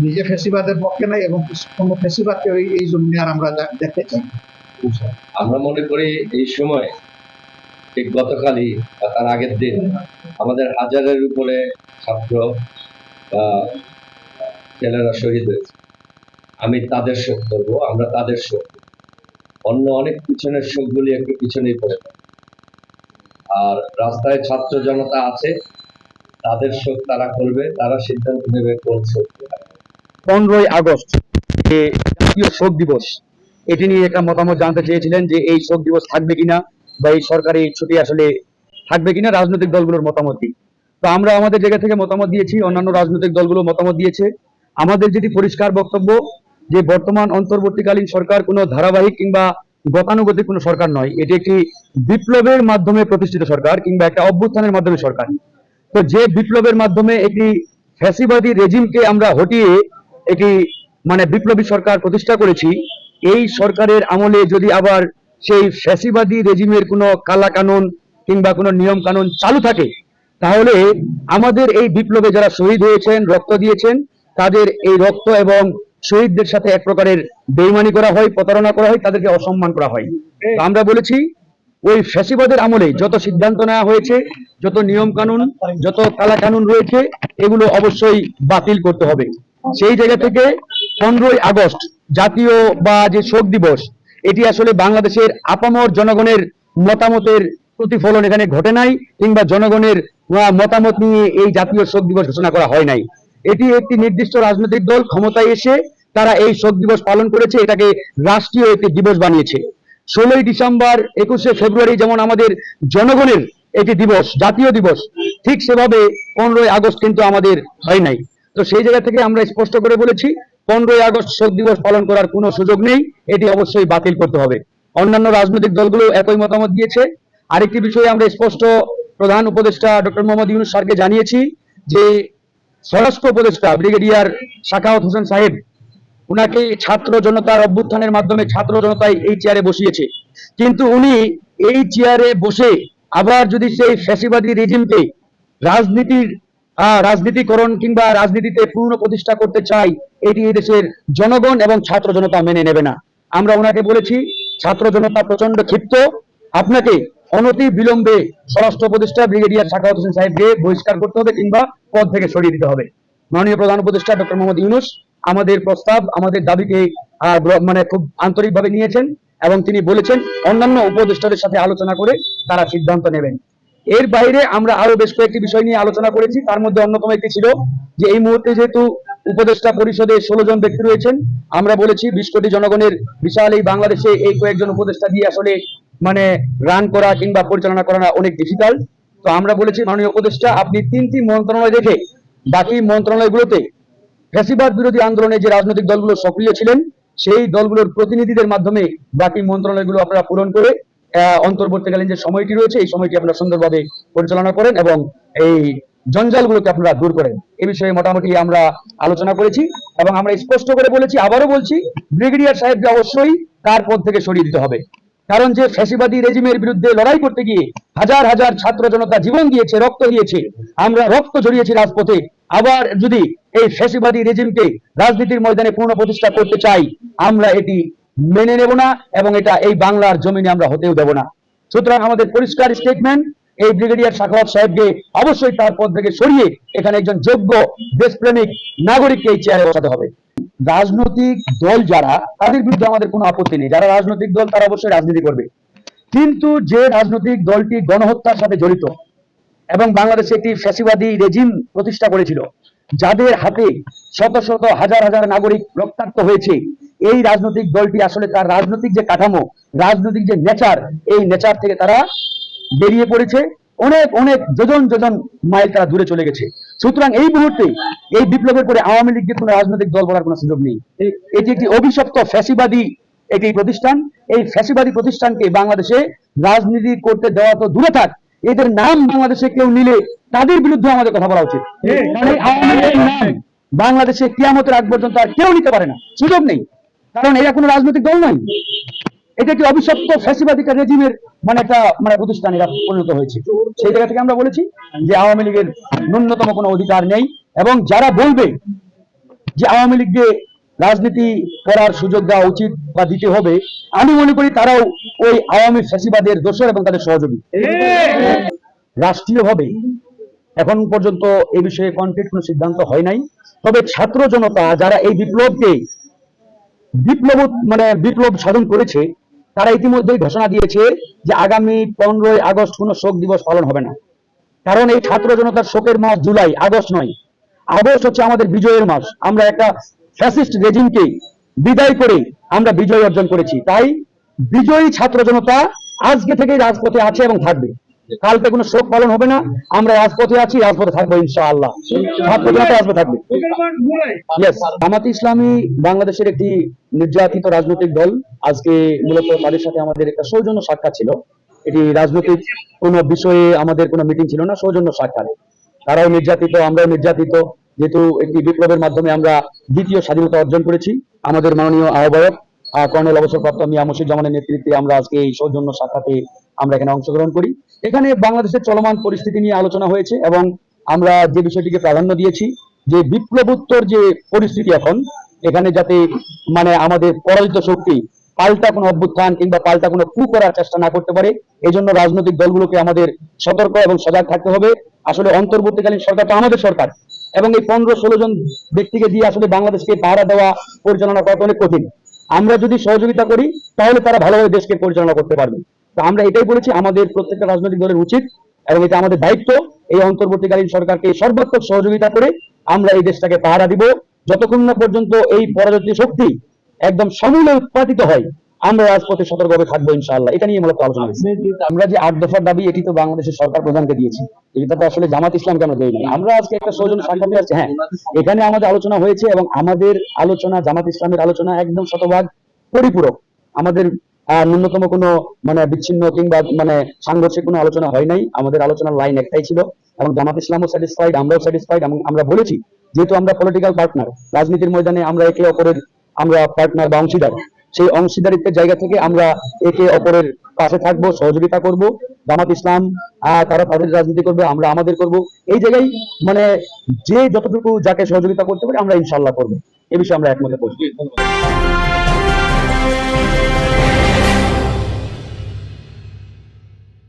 নিজে ফেসিবাদের পক্ষে নাই এবং কোনো ফেসিবাদকে এই জন্য আর আমরা দেখতে চাই। আমরা মনে করি এই সময় ঠিক গতকালই বা তার আগের দিন আমাদের হাজারের উপরে ছাত্র বা ছেলেরা শহীদ হয়েছে। আমি তাদের শোক করবো, আমরা তাদের শোক, অন্য অনেক পিছনের শোকগুলি একটু পিছনেই পড়ে থাকে। আর রাস্তায় ছাত্র জনতা আছে, তাদের শোক তারা করবে, তারা সিদ্ধান্ত নেবে কোন শোক। 15ই আগস্ট জাতীয় শোক দিবস, এটি নিয়ে একটা মতামত জানতে চেয়েছিলেন যে এই শোক দিবস থাকবে কিনা বা এই সরকারি ছুটি আসলে থাকবে কিনা, রাজনৈতিক দলগুলোর মতামত কি। তো আমরা আমাদের জায়গা থেকে মতামত দিয়েছি, অন্যান্য রাজনৈতিক দলগুলো মতামত দিয়েছে। আমাদের যেটি পরিষ্কার বক্তব্য যে বর্তমান অন্তর্বর্তীকালীন সরকার কোনো ধারাবাহিক কিংবা গতানুগতিক কোনো সরকার নয়, এটি একটি বিপ্লবের মাধ্যমে প্রতিষ্ঠিত সরকার কিংবা একটা অভ্যুত্থানের মাধ্যমে সরকার। তো যে বিপ্লবের মাধ্যমে একটি ফ্যাসিবাদী রেজিমকে আমরা হটিয়ে একটি বিপ্লবী সরকার প্রতিষ্ঠা করেছি, এই সরকারের আমলে যদি আবার সেই ফ্যাসিবাদী রেজিমের কোনো কালা কানুন কিংবা কোনো নিয়ম কানুন চালু থাকে, তাহলে আমাদের এই বিপ্লবে যারা শহীদ হয়েছেন, রক্ত দিয়েছেন, তাদের এই রক্ত এবং শহীদদের সাথে এক প্রকারের বেইমানি করা হয়, প্রতারণা করা হয়, তাদেরকে অসম্মান করা হয়। তো আমরা বলেছি ওই ফ্যাসিবাদের আমলে যত সিদ্ধান্ত নেওয়া হয়েছে, যত নিয়ম কানুন, যত কালা কানুন রয়েছে, এগুলো অবশ্যই বাতিল করতে হবে। সেই জায়গা থেকে 15ই আগস্ট জাতীয় বা যে শোক দিবস, এটি আসলে বাংলাদেশের আপামর জনগণের মতামতের প্রতিফলন এখানে ঘটে নাই, কিংবা জনগণের মতামত নিয়ে এই জাতীয় শোক দিবস ঘোষণা করা হয় নাই। এটি একটি নির্দিষ্ট রাজনৈতিক দল ক্ষমতায় এসে তারা এই শোক দিবস পালন করেছে, এটাকে রাষ্ট্রীয় একটি দিবস বানিয়েছে। 16ই ডিসেম্বর, 21শে ফেব্রুয়ারি যেমন আমাদের জনগণের একটি দিবস, জাতীয় দিবস, ঠিক সেভাবে 15ই আগস্ট কিন্তু আমাদের হয় নাই। তো সেই জায়গা থেকে আমরা স্পষ্ট করে বলেছি 15ই আগস্ট শোক দিবস পালন করার কোনো সুযোগ নেই, এটি অবশ্যই বাতিল করতে হবে। অন্যান্য রাজনৈতিক দলগুলো একই মতামত দিয়েছে। আরেকটি বিষয়ে আমরা স্পষ্ট প্রধান উপদেষ্টা ডক্টর মোহাম্মদ ইউনূস স্যারকে জানিয়েছি যে স্বরাষ্ট্র উপদেষ্টা ব্রিগেডিয়ার সাখাওয়াত হোসেন সাহেব, উনাকে ছাত্র জনতার অভ্যুত্থানের মাধ্যমে ছাত্র জনতাই এই চেয়ারে বসিয়েছে, কিন্তু উনি এই চেয়ারে বসে আবার যদি সেই ফ্যাসিবাদী রেজিমকে রাজনীতিকরণ কিংবা রাজনীতিতে পূর্ণ প্রতিষ্ঠা করতে চাই, এটি এই দেশের জনগণ এবং ছাত্র জনতা মেনে নেবে না। আমরা ওনাকে বলেছি ছাত্র জনতা প্রচন্ড ক্ষিপ্ত, আপনাকে অনতি বিলম্বে স্বরাষ্ট্র উপদেষ্টা ব্রিগেডিয়ার সাখাওয়াত হোসেন সাহেবকে বহিষ্কার করতে হবে কিংবা পদ থেকে সরিয়ে দিতে হবে। মাননীয় প্রধান উপদেষ্টা ডক্টর মোহাম্মদ ইউনূস আমাদের প্রস্তাব, আমাদের দাবিকে খুব আন্তরিকভাবে নিয়েছেন এবং তিনি বলেছেন অন্যান্য উপদেষ্টাদের সাথে আলোচনা করে তারা সিদ্ধান্ত নেবেন। এর বাইরে আমরা আরো বেশ কয়েকটি বিষয় নিয়ে আলোচনা করেছি, তার মধ্যে অন্যতম একটি ছিল যে এই মুহূর্তে যেহেতু উপদেষ্টা পরিষদে 16 জন ব্যক্তি রয়েছেন, আমরা বলেছি 20 কোটি জনগণের বিশাল এই বাংলাদেশে এই কয়েকজন উপদেষ্টা দিয়ে আসলে রান করা কিংবা পরিচালনা করা অনেক ডিফিকাল্ট। তো আমরা বলেছি মাননীয় উপদেষ্টা আপনি 3টি মন্ত্রণালয় দেখে বাকি মন্ত্রণালয়গুলোতে ফ্যাসিবাদ বিরোধী আন্দোলনে যে রাজনৈতিক দলগুলো সক্রিয় ছিলেন, সেই দলগুলোর প্রতিনিধিদের মাধ্যমে বাকি মন্ত্রণালয়গুলো আপনারা পূরণ করে অন্তর্বর্তীকালীন যে সময়টি রয়েছে এই সময়টি আপনারা সুন্দরভাবে পরিচালনা করেন এবং এই জঞ্জালগুলোকে আপনারা দূর করেন। এই বিষয়ে মোটামুটি আমরা আলোচনা করেছি এবং আমরা স্পষ্ট করে বলেছি, আবারও বলছি, ব্রিগেডিয়ার সাহেবকে অবশ্যই তার পদ থেকে সরিয়ে দিতে হবে। কারণ যে ফ্যাসিবাদী রেজিমের বিরুদ্ধে লড়াই করতে গিয়ে হাজার হাজার ছাত্র জনতা জীবন দিয়েছে, রক্ত দিয়েছে, আমরা রক্ত ঝরিয়েছি রাজপথে, আবার যদি এই ফ্যাসিবাদী রেজিমকে রাজনীতির ময়দানে পূর্ণ প্রতিষ্ঠা করতে চাই, আমরা এটি মেনে নেব না এবং এটা এই বাংলার জমিনে আমরা হতেও দেব না। সুতরাং আমাদের পরিষ্কার স্টেটমেন্ট, এই ব্রিগেডিয়ার সাখাওয়াত সাহেবকে অবশ্যই তার পদ থেকে সরিয়ে এখানে একজন যোগ্য দেশপ্রেমিক নাগরিককে এই চেয়ারে বসাতে হবে। রাজনৈতিক দল যারা, তাদের বিরুদ্ধে আমাদের কোনো আপত্তি নেই, যারা রাজনৈতিক দল তারা অবশ্যই রাজনীতি করবে, কিন্তু যে রাজনৈতিক দলটি গণহত্যার সাথে জড়িত এবং বাংলাদেশে একটি ফ্যাসিবাদী রেজিম প্রতিষ্ঠা করেছিল, যাদের হাতে শত শত হাজার হাজার নাগরিক রক্তাক্ত হয়েছে, এই রাজনৈতিক দলটি আসলে তার রাজনৈতিক যে কাঠামো, রাজনৈতিক যে নেচার, এই নেচার থেকে তারা বেরিয়ে পড়েছে, অনেক অনেক যোজন যোজন মাইল তারা দূরে চলে গেছে। সুতরাং এই মুহূর্তে এই বিপ্লবের পরে আওয়ামী লীগকে কোনো রাজনৈতিক দল বলার কোনো সুযোগ নেই। এটি একটি অভিশপ্ত ফ্যাসিবাদী একটি প্রতিষ্ঠান। এই ফ্যাসিবাদী প্রতিষ্ঠানকে বাংলাদেশে রাজনীতি করতে দেওয়া তো দূরে থাক, এদের নাম বাংলাদেশে কেউ নিলে তাদের বিরুদ্ধে আমাদের কথা বলা উচিত। আওয়ামী লীগের নাম বাংলাদেশে কিয়ামতের আগ পর্যন্ত আর কেউ নিতে পারে না, সুযোগ নেই, কারণ এরা কোনো রাজনৈতিক দল নয়। এটা কি অভিশপ্ত ফ্যাসিবাদী রেজিমের একটা প্রতিষ্ঠান এরা পরিণত হয়েছে। সেই জায়গা থেকে আমরা বলেছি যে আওয়ামী লীগের ন্যূনতম কোনো অধিকার নেই এবং যারা বলবে যে আওয়ামী লীগকে রাজনীতি করার সুযোগ দেওয়া উচিত বা দিতে হবে, আমি মনে করি তারাও ওই আওয়ামী ফ্যাসিবাদের দোষর এবং তাদের সহযোগী। রাষ্ট্রীয়ভাবে এখন পর্যন্ত এই বিষয়ে কনক্রিট কোনো সিদ্ধান্ত হয় নাই, তবে ছাত্র জনতা যারা এই বিপ্লব সাধন করেছে, তারা ইতিমধ্যেই ঘোষণা দিয়েছে যে আগামী 15ই আগস্ট কোনো শোক দিবস পালন হবে না। কারণ এই ছাত্র জনতার শোকের মাস জুলাই, আগস্ট নয়। আগস্ট হচ্ছে আমাদের বিজয়ের মাস। আমরা একটা ফ্যাসিস্ট রেজিমকে বিদায় করে আমরা বিজয় অর্জন করেছি। তাই বিজয়ী ছাত্র জনতা আজকে থেকেই রাজপথে আছে এবং থাকবে। কালকে কোনো শোক পালন হবে না, আমরা রাজপথে আছি, রাজপথে থাকবো ইনশাআল্লাহ। ছাত্র জনতা রাজপথে থাকবে। জামাতে ইসলামী বাংলাদেশের একটি নির্যাতিত রাজনৈতিক দল। আজকে মূলত তাদের সাথে আমাদের একটা সৌজন্য সাক্ষাৎ ছিল। এটি রাজনৈতিক কোনো বিষয়ে আমাদের কোনো মিটিং ছিল না, সৌজন্য সাক্ষাৎ। তারাও নির্যাতিত, আমরাও নির্যাতিত। যেহেতু একটি বিপ্লবের মাধ্যমে আমরা দ্বিতীয় স্বাধীনতা অর্জন করেছি, আমাদের মাননীয় আহ্বায়ক কর্নেল অবসরপ্রাপ্ত মিয়া মুর্শিদুজ্জামানের নেতৃত্বে আমরা আজকে এই সৌজন্য সাক্ষাতে আমরা এখানে অংশগ্রহণ করি। এখানে বাংলাদেশের চলমান পরিস্থিতি নিয়ে আলোচনা হয়েছে এবং আমরা যে বিষয়টিকে প্রাধান্য দিয়েছি যে বিপ্লবোত্তর যে পরিস্থিতি এখন, এখানে যাতে আমাদের পরাজিত শক্তি পাল্টা কোনো অভ্যুত্থান কিংবা পাল্টা কোনো কু করার চেষ্টা না করতে পারে, এই জন্য রাজনৈতিক দলগুলোকে আমাদের সতর্ক এবং সজাগ থাকতে হবে। আসলে অন্তর্বর্তীকালীন সরকার তো আমাদের সরকার, এবং এই 15-16 জন ব্যক্তিকে দিয়ে আসলে বাংলাদেশকে পাহারা দেওয়া, পরিচালনা করা অনেক কঠিন। আমরা যদি সহযোগিতা করি তাহলে তারা ভালোভাবে দেশকে পরিচালনা করতে পারবে। তো আমরা এটাই বলেছি, আমাদের প্রত্যেকটা রাজনৈতিক দলের উচিত এবং এটা আমাদের দায়িত্ব, এই অন্তর্বর্তীকালীন সরকারকে সর্বাত্মক সহযোগিতা করে আমরা এই দেশটাকে পাহারা দিব। যতক্ষণ না পর্যন্ত এই পরাজিত শক্তি একদম সমূলে উৎপাদিত হয়, আমরা রাজপথে সতর্কভাবে থাকবো ইনশাআল্লাহ। এটা নিয়ে মূলত আলোচনা হয়েছে। আমরা যে 8 দফার দাবি, এটি তো বাংলাদেশের সরকার প্রধানকে দিয়েছি, এটা তো আসলে জামাত ইসলামকে আমরা দেই না। আমরা আজকে একটা সৌজন্য সাক্ষাৎ আসছে, হ্যাঁ, এখানে আমাদের আলোচনা হয়েছে এবং আমাদের আলোচনা, জামাত ইসলামের আলোচনা একদম শতভাগ পরিপূরক। আমাদের ন্যূনতম কোনো বিচ্ছিন্ন কিংবা সাংঘর্ষিক কোনো আলোচনা হয় নাই। আমাদের আলোচনার লাইন একটাই ছিল এবং জামাত ইসলামও স্যাটিসফাইড, আমরাও স্যাটিসফাইড। এবং আমরা বলেছি, যেহেতু আমরা পলিটিক্যাল পার্টনার, রাজনীতির ময়দানে আমরা একে অপরের পার্টনার বা অংশীদার, সেই অংশীদারিত্বের জায়গা থেকে আমরা একে অপরের পাশে থাকবো, সহযোগিতা করব। জামাত ইসলাম তারা তাদের রাজনীতি করবে, আমরা আমাদের করব। এই জায়গায় যে যতটুকু যাকে সহযোগিতা করতে পারে আমরা ইনশাআল্লাহ করবো। এ বিষয়ে আমরা একমতে পৌঁছি।